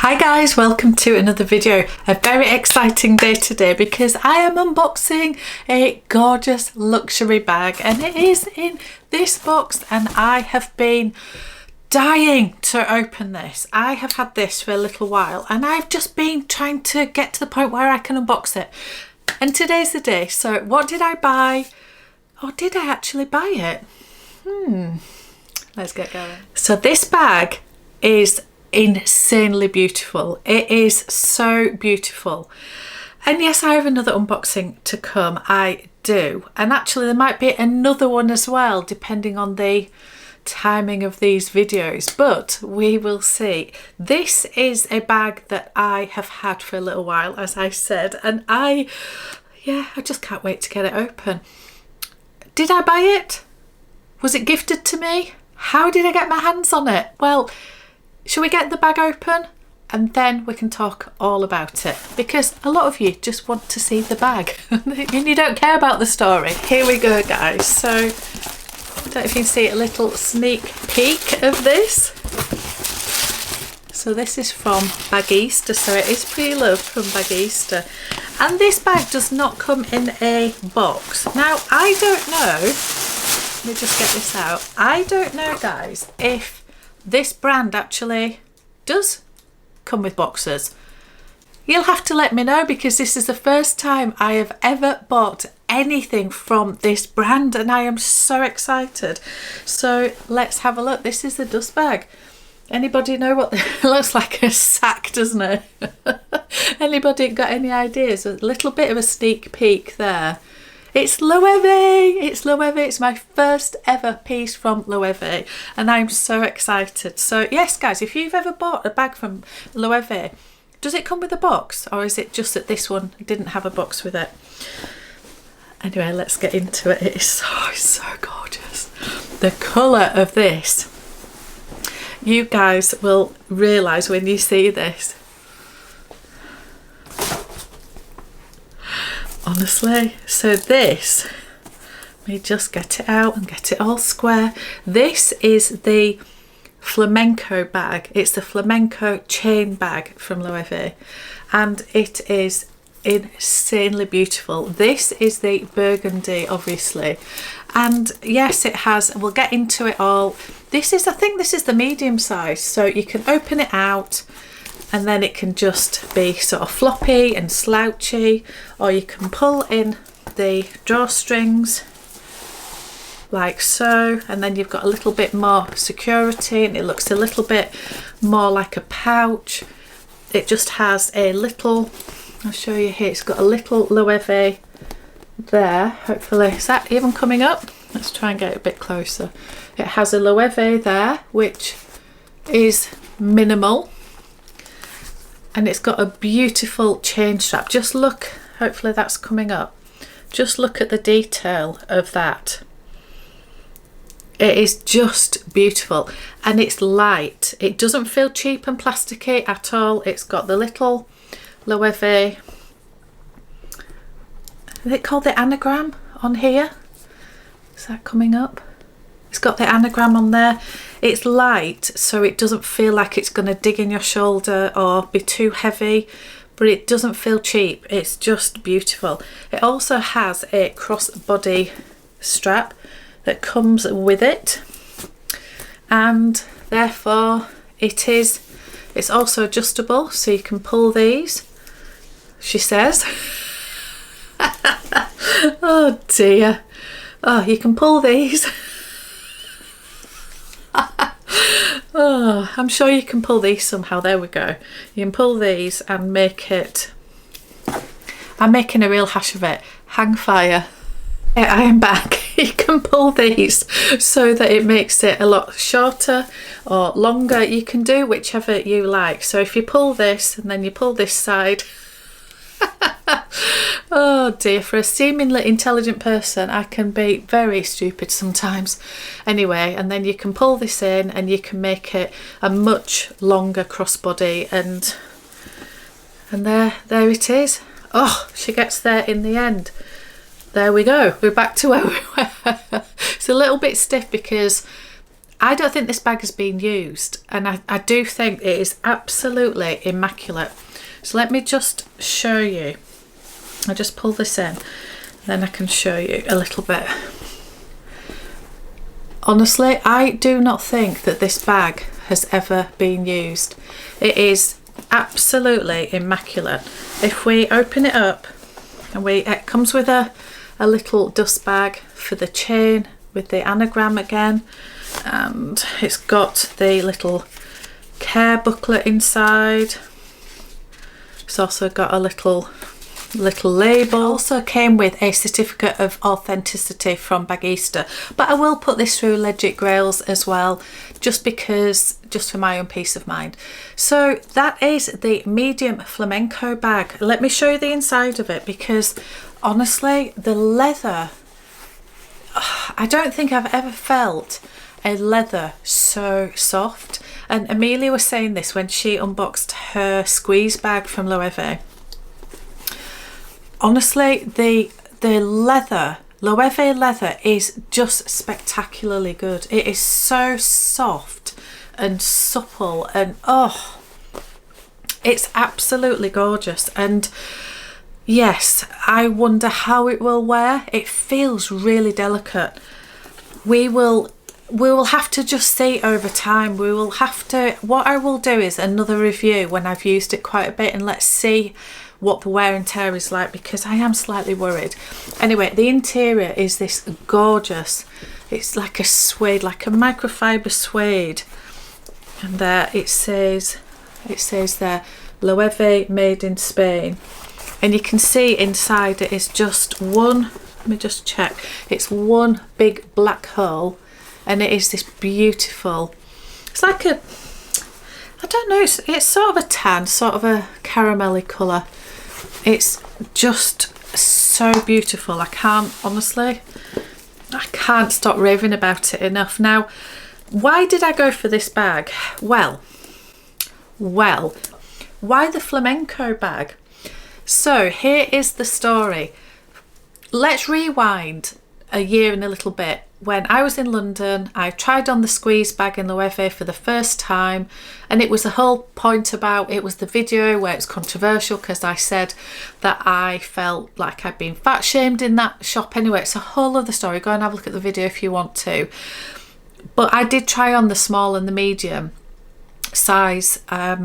Hi guys, welcome to another video. A very exciting day today because I am unboxing a gorgeous luxury bag and it is in this box and I have been dying to open this. I have had this for a little while and I've just been trying to get to the point where I can unbox it. And today's the day. So what did I buy? Or did I actually buy it? Let's get going. So this bag is insanely beautiful. It is so beautiful. And yes, I have another unboxing to come. I do. And actually there might be another one as well, depending on the timing of these videos, but we will see. This is a bag that I have had for a little while, as I said, and I just can't wait to get it open. Did I buy it? Was it gifted to me? How did I get my hands on it? Well, shall we get the bag open and then we can talk all about it, because a lot of you just want to see the bag and you don't care about the story. Here we go guys. So I don't know if you can see a little sneak peek of this. So this is from Bag Easter, so it is pre-loved from Bag Easter, and this bag does not come in a box. Now I don't know, let me just get this out, I don't know guys if this brand actually does come with boxes. You'll have to let me know, because this is the first time I have ever bought anything from this brand and I am so excited. So let's have a look. This is the dust bag. Anybody know what it looks like? A sack, doesn't it? Anybody got any ideas? A little bit of a sneak peek there. It's Loewe, it's Loewe, it's my first ever piece from Loewe and I'm so excited. So yes guys, if you've ever bought a bag from Loewe, does it come with a box, or is it just that this one didn't have a box with it? Anyway, let's get into it. It is so gorgeous. The colour of this, you guys will realise when you see this. Honestly, so this, let me just get it out and get it all square. This is the Flamenco bag. It's the Flamenco chain bag from Loewe and it is insanely beautiful. This is the burgundy obviously, and yes it has, we'll get into it all. This is, I think this is the medium size, so you can open it out and then it can just be sort of floppy and slouchy, or you can pull in the drawstrings like so, and then you've got a little bit more security and it looks a little bit more like a pouch. It just has a little, I'll show you here, it's got a little Loewe there, hopefully. Is that even coming up? Let's try and get it a bit closer. It has a Loewe there, which is minimal. And it's got a beautiful chain strap. Just look, hopefully that's coming up. Just look at the detail of that. It is just beautiful and it's light. It doesn't feel cheap and plasticky at all. It's got the little Loewe, is it called the anagram on here? Is that coming up? It's got the anagram on there. It's light, so it doesn't feel like it's going to dig in your shoulder or be too heavy, but it doesn't feel cheap. It's just beautiful. It also has a crossbody strap that comes with it, and therefore it's also adjustable, so you can pull these, she says. Oh dear. Oh, you can pull these. Oh, I'm sure you can pull these somehow. There we go. You can pull these and make it, I'm making a real hash of it. Hang fire. I am back. You can pull these so that it makes it a lot shorter or longer. You can do whichever you like. So if you pull this and then you pull this side, oh dear, for a seemingly intelligent person I can be very stupid sometimes. Anyway, and then you can pull this in and you can make it a much longer crossbody, and there it is. Oh, she gets there in the end. There we go, we're back to where we were. It's a little bit stiff because I don't think this bag has been used, and I do think it is absolutely immaculate. So let me just show you. I'll just pull this in, then I can show you a little bit. Honestly, I do not think that this bag has ever been used. It is absolutely immaculate. If we open it up, and it comes with a little dust bag for the chain with the anagram again, and it's got the little care booklet inside. It's also got a little label. It also came with a certificate of authenticity from Bagista, but I will put this through Legit Grails as well, just for my own peace of mind. So that is the medium flamenco bag. Let me show you the inside of it, because honestly, the leather, I don't think I've ever felt a leather so soft. And Amelia was saying this when she unboxed her squeeze bag from Loewe. Honestly, the leather, Loewe leather, is just spectacularly good. It is so soft and supple, and oh, it's absolutely gorgeous. And yes, I wonder how it will wear. It feels really delicate. We will have to just see over time. We will have to, what I will do is another review when I've used it quite a bit, and let's see what the wear and tear is like, because I am slightly worried. Anyway, the interior is this gorgeous, it's like a suede, like a microfiber suede, and there it says there, Loewe, made in Spain. And you can see inside it is just one, let me just check, it's one big black hole, and it is this beautiful, it's like a, I don't know, it's sort of a tan, sort of a caramelly colour. It's just so beautiful. I can't stop raving about it enough. Now, why did I go for this bag? Well, why the flamenco bag? So here is the story. Let's rewind a year and a little bit. When I was in London, I tried on the squeeze bag in Loewe for the first time, and it was the whole point about it was the video where it's controversial because I said that I felt like I'd been fat shamed in that shop. Anyway, it's a whole other story. Go and have a look at the video if you want to. But I did try on the small and the medium size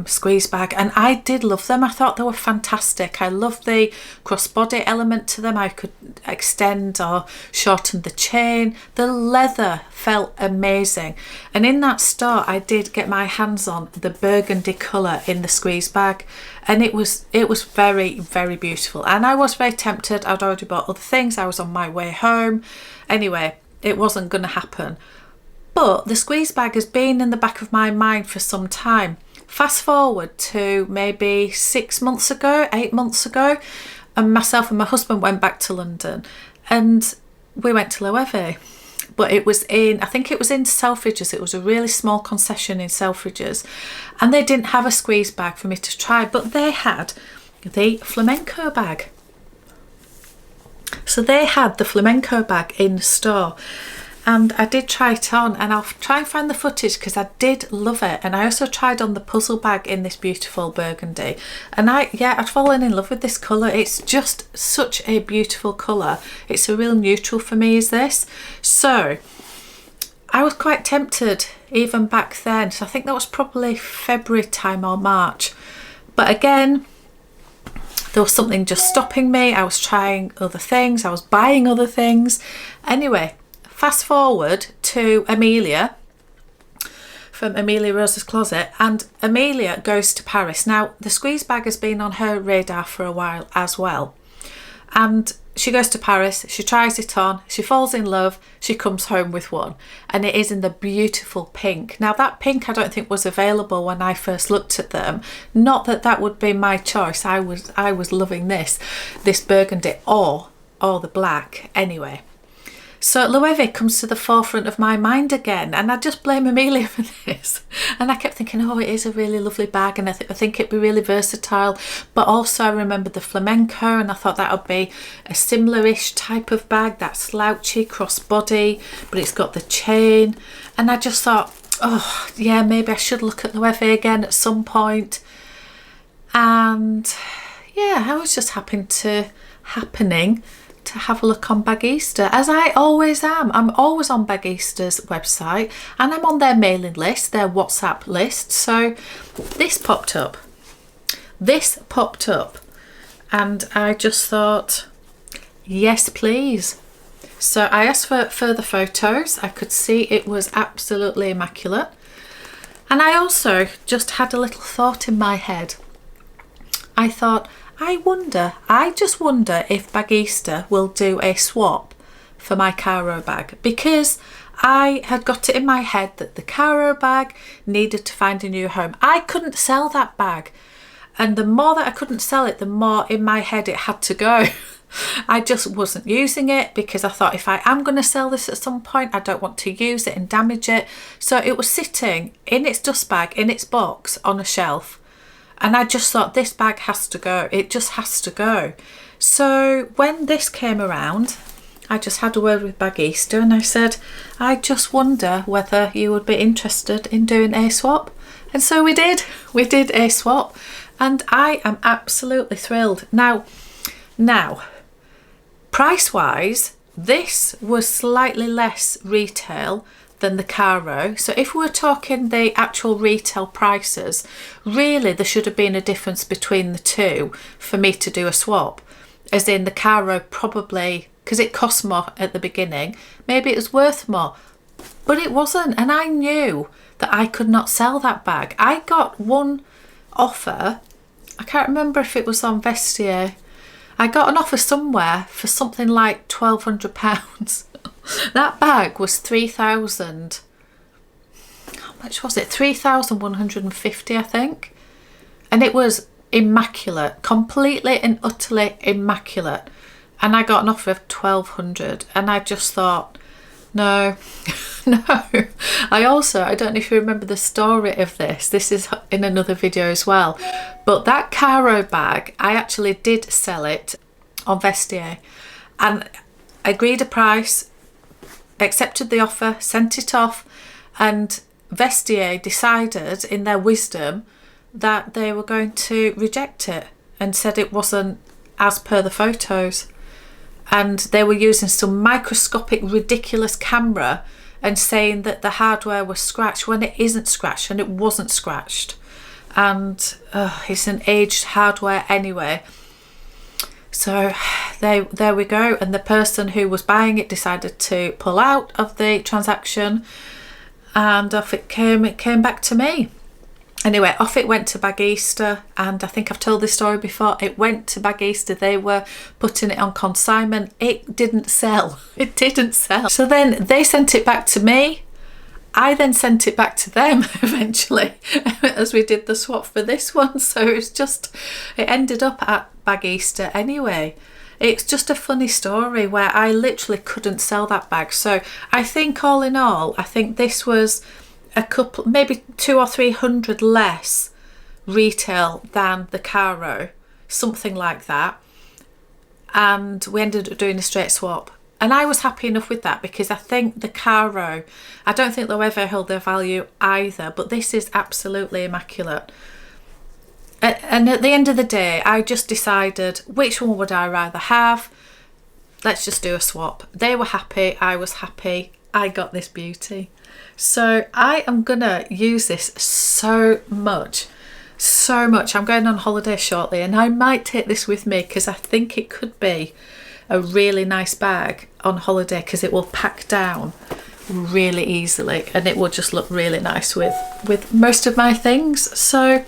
squeeze bag, and I did love them. I thought they were fantastic. I loved the crossbody element to them. I could extend or shorten the chain. The leather felt amazing, and in that store I did get my hands on the burgundy colour in the squeeze bag, and it was very, very beautiful. And I was very tempted. I'd already bought other things. I was on my way home. Anyway, it wasn't going to happen. But the squeeze bag has been in the back of my mind for some time. Fast forward to maybe 8 months ago, and myself and my husband went back to London, and we went to Loewe. But it was I think it was in Selfridges. It was a really small concession in Selfridges, and they didn't have a squeeze bag for me to try, but they had the flamenco bag. So they had the flamenco bag in the store. And I did try it on, and I'll try and find the footage because I did love it. And I also tried on the puzzle bag in this beautiful burgundy, and I'd fallen in love with this colour. It's just such a beautiful colour. It's a real neutral for me, is this. So I was quite tempted even back then. So I think that was probably February time or March. But again, there was something just stopping me. I was trying other things. I was buying other things. Anyway, fast forward to Amelia from Amelia Rose's Closet, and Amelia goes to Paris. Now, the squeeze bag has been on her radar for a while as well. And she goes to Paris, she tries it on, she falls in love, she comes home with one, and it is in the beautiful pink. Now, that pink I don't think was available when I first looked at them. Not that that would be my choice. I was loving this burgundy or the black anyway. So Loewe comes to the forefront of my mind again, and I just blame Amelia for this. And I kept thinking, oh, it is a really lovely bag, and I think it'd be really versatile. But also I remembered the flamenco, and I thought that would be a similar-ish type of bag, that slouchy crossbody, but it's got the chain. And I just thought, oh yeah, maybe I should look at Loewe again at some point. And yeah, I was just happening to have a look on Bagista, as I always am. I'm always on Bagista's website, and I'm on their mailing list, their WhatsApp list. So this popped up, and I just thought, yes please. So I asked for further photos. I could see it was absolutely immaculate. And I also just had a little thought in my head. I thought, I just wonder if Bagista will do a swap for my Caro bag, because I had got it in my head that the Caro bag needed to find a new home. I couldn't sell that bag, and the more that I couldn't sell it, the more in my head it had to go. I just wasn't using it, because I thought, if I am going to sell this at some point, I don't want to use it and damage it. So it was sitting in its dust bag, in its box on a shelf. And I just thought, this bag has to go. It just has to go. So when this came around, I just had a word with Bagista, and I said, I just wonder whether you would be interested in doing a swap. And so we did. We did a swap, and I am absolutely thrilled. Now, price-wise, this was slightly less retail than the Caro. So if we're talking the actual retail prices, really there should have been a difference between the two for me to do a swap. As in, the Caro probably, because it cost more at the beginning, maybe it was worth more, but it wasn't. And I knew that I could not sell that bag. I got one offer, I can't remember if it was on Vestiaire. I got an offer somewhere for something like £1,200. That bag was 3,000. How much was it? 3,150, I think. And it was immaculate, completely and utterly immaculate. And I got an offer of 1,200, and I just thought, no, no. I don't know if you remember the story of this. This is in another video as well. But that Caro bag, I actually did sell it on Vestiaire, and agreed a price, accepted the offer, sent it off, and Vestiaire decided in their wisdom that they were going to reject it and said it wasn't as per the photos. And they were using some microscopic, ridiculous camera and saying that the hardware was scratched when it isn't scratched, and it wasn't scratched. And it's an aged hardware anyway. So there we go. And the person who was buying it decided to pull out of the transaction, and off it came back to me. Anyway, off it went to Bagista, and I think I've told this story before. It went to Bagista. They were putting it on consignment. It didn't sell. It didn't sell. So then they sent it back to me. I then sent it back to them eventually, as we did the swap for this one. So it ended up at Bagista anyway. It's just a funny story where I literally couldn't sell that bag. So I think all in all, I think this was a couple, maybe 200 or 300 less retail than the Caro, something like that. And we ended up doing a straight swap. And I was happy enough with that, because I think the Caro, I don't think they'll ever hold their value either, but this is absolutely immaculate. And at the end of the day, I just decided, which one would I rather have? Let's just do a swap. They were happy, I was happy, I got this beauty. So I am gonna use this so much. I'm going on holiday shortly, and I might take this with me, because I think it could be a really nice bag on holiday, because it will pack down really easily and it will just look really nice with most of my things. So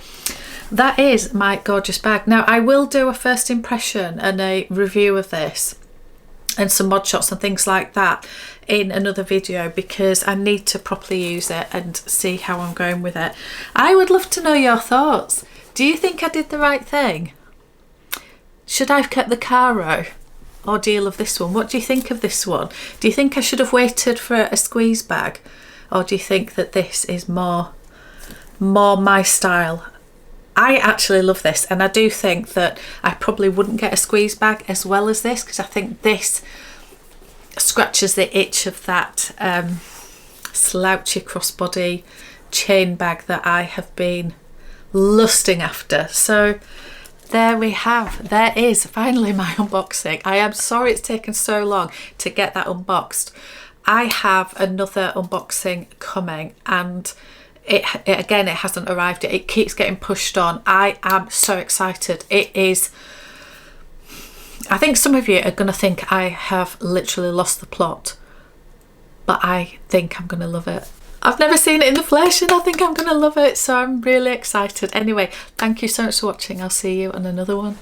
that is my gorgeous bag. Now I will do a first impression and a review of this and some mod shots and things like that in another video, because I need to properly use it and see how I'm going with it. I would love to know your thoughts. Do you think I did the right thing? Should I have kept the Caro ordeal of this one? What do you think of this one? Do you think I should have waited for a squeeze bag, or do you think that this is more my style? I actually love this, and I do think that I probably wouldn't get a squeeze bag as well as this, because I think this scratches the itch of that slouchy crossbody chain bag that I have been lusting after. So there we have, there is finally my unboxing. I am sorry it's taken so long to get that unboxed. I have another unboxing coming, and it again, it hasn't arrived yet. It keeps getting pushed on. I am so excited. It is, I think some of you are going to think I have literally lost the plot, but I think I'm going to love it. I've never seen it in the flesh and I think I'm going to love it, so I'm really excited. Anyway, thank you so much for watching. I'll see you on another one.